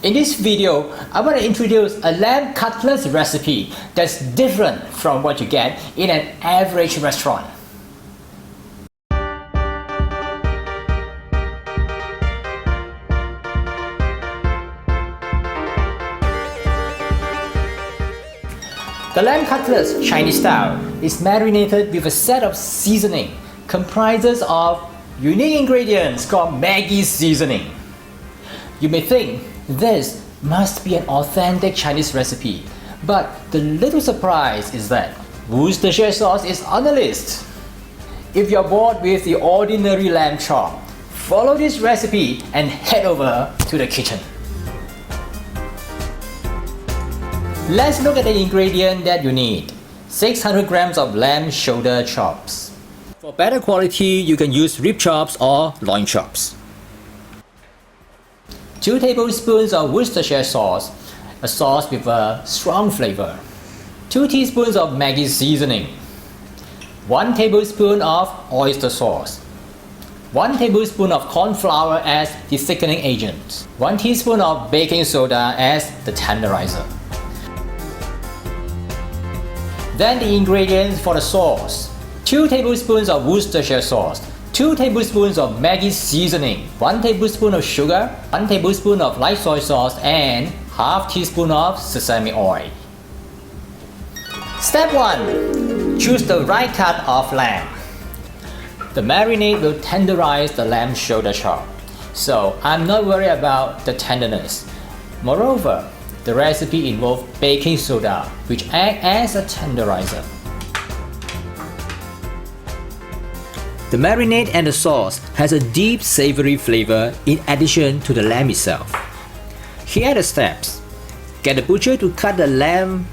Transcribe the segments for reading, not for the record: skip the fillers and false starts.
In this video, I want to introduce a lamb cutlets recipe that's different from what you get in an average restaurant. The lamb cutlets Chinese style is marinated with a set of seasoning comprises of unique ingredients called Maggi seasoning. You may think this must be an authentic Chinese recipe, but the little surprise is that Worcestershire sauce is on the list. If you're bored with the ordinary lamb chop, follow this recipe and head over to the kitchen. Let's look at the ingredient that you need. 600 grams of lamb shoulder chops. For better quality, you can use rib chops or loin chops. 2 tablespoons of Worcestershire sauce, a sauce with a strong flavor. 2 teaspoons of Maggi seasoning. 1 tablespoon of oyster sauce. 1 tablespoon of corn flour as the thickening agent. 1 teaspoon of baking soda as the tenderizer. Then the ingredients for the sauce. 2 tablespoons of Worcestershire sauce, 2 tablespoons of Maggi seasoning, 1 tablespoon of sugar, 1 tablespoon of light soy sauce, and half teaspoon of sesame oil. Step 1. Choose the right cut of lamb. The marinade will tenderize the lamb shoulder chop, so I'm not worried about the tenderness. Moreover, the recipe involves baking soda, which acts as a tenderizer. The marinade and the sauce has a deep savory flavor in addition to the lamb itself. Here are the steps. Get the butcher to cut the lamb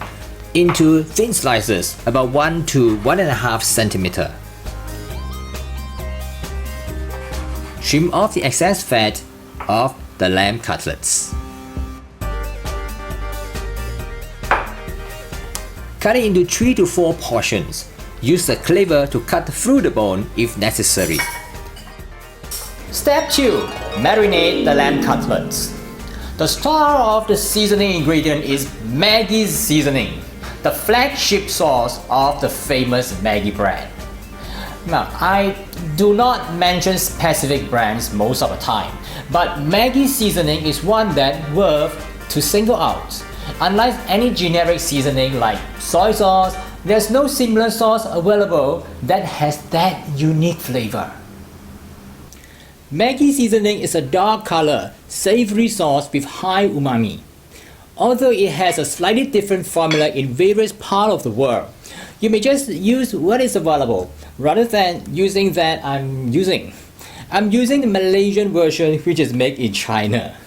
into thin slices about 1 to 1.5 centimeter. Trim off the excess fat of the lamb cutlets. Cut it into 3 to 4 portions. Use the cleaver to cut through the bone if necessary. Step 2. Marinate the lamb cutlets. The star of the seasoning ingredient is Maggi seasoning, the flagship sauce of the famous Maggi brand. Now, I do not mention specific brands most of the time, but Maggi seasoning is one that worth to single out. Unlike any generic seasoning like soy sauce, there's no similar sauce available that has that unique flavor. Maggi seasoning is a dark color, savory sauce with high umami. Although it has a slightly different formula in various parts of the world, you may just use what is available rather than using that I'm using the Malaysian version, which is made in China.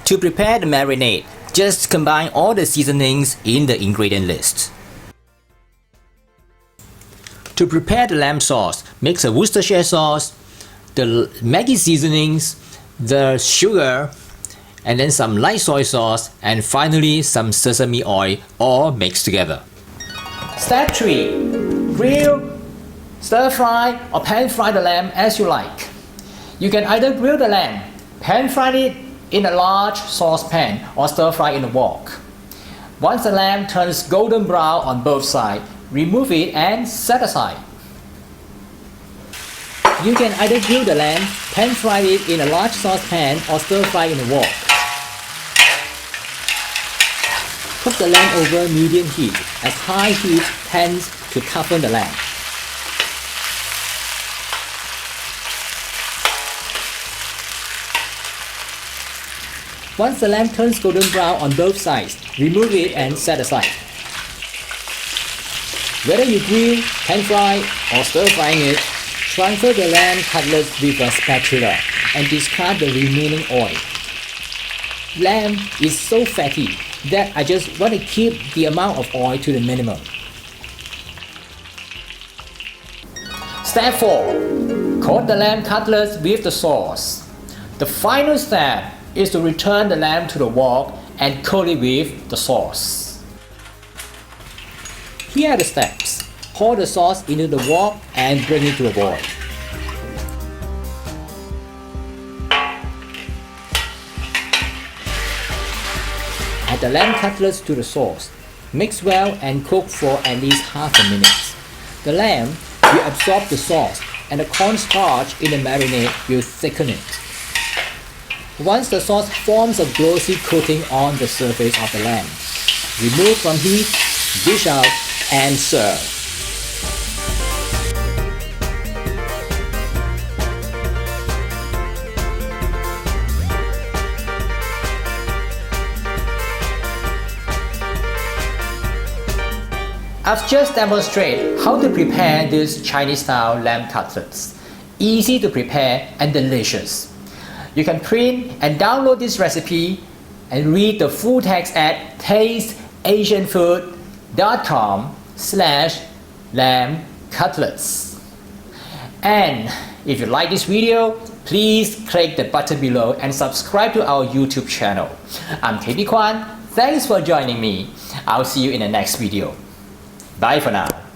To prepare the marinade, just combine all the seasonings in the ingredient list. To prepare the lamb sauce, mix a Worcestershire sauce, the Maggi seasonings, the sugar, and then some light soy sauce, and finally some sesame oil, all mixed together. Step 3. Grill, stir fry, or pan fry the lamb as you like. You can either grill the lamb, pan fry it in a large saucepan, or stir fry in a wok. Once the lamb turns golden brown on both sides, remove it and set aside. You can either grill the lamb, pan fry it in a large saucepan, or stir fry in a wok. Cook the lamb over medium heat as high heat tends to toughen the lamb. Once the lamb turns golden brown on both sides, remove it and set aside. Whether you grill, pan fry, or stir frying it, transfer the lamb cutlets with a spatula and discard the remaining oil. Lamb is so fatty that I just want to keep the amount of oil to the minimum. Step 4. Coat the lamb cutlets with the sauce. The final step is to return the lamb to the wok and coat it with the sauce. Here are the steps. Pour the sauce into the wok and bring it to a boil. Add the lamb cutlets to the sauce. Mix well and cook for at least half a minute. The lamb will absorb the sauce and the cornstarch in the marinade will thicken it. Once the sauce forms a glossy coating on the surface of the lamb, remove from heat, dish out, and serve. I've just demonstrated how to prepare this Chinese-style lamb cutlets. Easy to prepare and delicious. You can print and download this recipe and read the full text at tasteasianfood.com/lamb cutlets. And if you like this video, please click the button below and subscribe to our YouTube channel. I'm KB Kwan. Thanks for joining me. I'll see you in the next video. Bye for now.